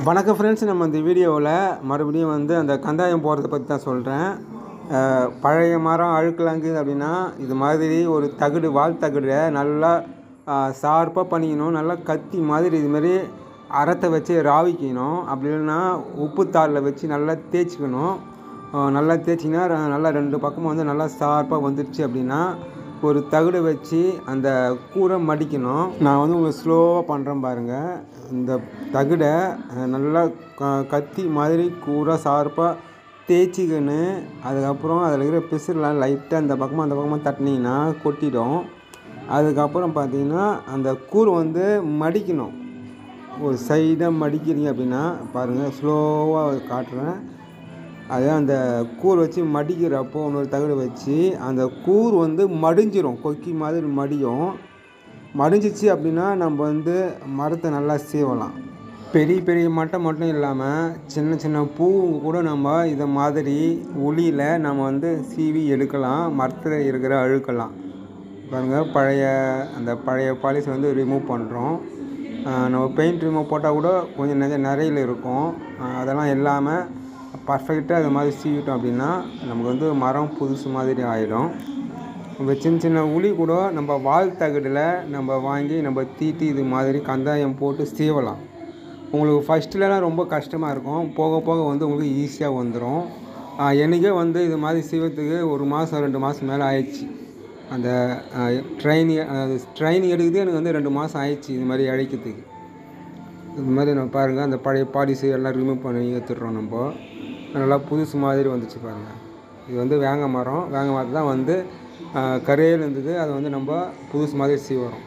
வணக்கம் ஃப்ரெண்ட்ஸ், நம்ம இந்த வீடியோவில் மறுபடியும் அந்த கந்தாயம் போடுறத பற்றி தான் சொல்கிறேன். பழைய மரம் அழுக்கலாங்குது அப்படின்னா இது மாதிரி ஒரு தகடு, வால் தகடை நல்லா ஷார்ப்பாக பண்ணிக்கணும். நல்லா கத்தி மாதிரி இதுமாரி அறத்தை வச்சு ராவிக்கணும். அப்படி இல்லைன்னா உப்பு தாளில் வச்சு நல்லா தேய்ச்சிக்கணும். நல்லா தேய்ச்சிங்கன்னா நல்லா ரெண்டு பக்கமும் நல்லா ஷார்ப்பாக வந்துடுச்சு அப்படின்னா ஒரு தகடு வச்சு அந்த கூரை மடிக்கணும். நான் உங்களுக்கு ஸ்லோவாக பண்ணுறேன் பாருங்கள். இந்த தகடை நல்லா கத்தி மாதிரி கூரை ஷார்ப்பாக தேய்ச்சிக்கின்னு அதுக்கப்புறம் அதில் இருக்கிற பிசுரெலாம் லைட்டாக அந்த பக்கமாக தட்டினீங்கன்னா கொட்டிடும். அதுக்கப்புறம் பார்த்திங்கன்னா அந்த கூரை மடிக்கணும். ஒரு சைடாக மடிக்கிறீங்க அப்படின்னா பாருங்கள், ஸ்லோவாக காட்டுறேன். அதே அந்த கூர் வச்சு மடிக்கிறப்போ இன்னொரு தகடு வச்சு அந்த கூர் மடிஞ்சிரும், கொக்கி மாதிரி மடியும். மடிஞ்சிச்சு அப்படின்னா நம்ம மரத்தை நல்லா சீவலாம். பெரிய பெரிய மட்டை மட்டும் இல்லாமல் சின்ன சின்ன பூ கூட நம்ம இதை மாதிரி உளியில் நம்ம சீவி எடுக்கலாம். மரத்தில் இருக்கிற அழுக்கலாம் பாருங்கள். பழைய பாலிஷ் ரிமூவ் பண்ணுறோம். நம்ம பெயிண்ட் ரிமூவ் போட்டால் கூட கொஞ்சம் நிறையில் இருக்கும். அதெல்லாம் இல்லாமல் பர்ஃபெக்டாக இது மாதிரி சீவிட்டோம் அப்படின்னா நமக்கு மரம் புதுசு மாதிரி ஆகிடும். நம்ம சின்ன சின்ன உளி கூட நம்ம வால் தகடில் நம்ம வாங்கி நம்ம தீட்டி இது மாதிரி கந்தாயம் போட்டு சீவலாம். உங்களுக்கு ஃபஸ்ட்டுலலாம் ரொம்ப கஷ்டமாக இருக்கும், போக போக உங்களுக்கு ஈஸியாக வந்துடும். எனக்கே இது மாதிரி சீவத்துக்கு 1 மாதம் 2 மாதம் மேலே ஆயிடுச்சு. அந்த ட்ரைனிங் எடுக்குது எனக்கு 2 மாதம் ஆயிடுச்சு இது மாதிரி அழைக்கிறதுக்கு. இது மாதிரி நம்ம பாருங்கள், அந்த பழைய பாலிஷு எல்லாம் ரிமூவ் பண்ணி எடுத்துடுறோம். நம்ம நல்லா புதுசு மாதிரி வந்துச்சு பாருங்கள். இது வேங்க மரம் தான் கரையில் இருந்தது. அதை நம்ம புதுசு மாதிரி சீவரம்.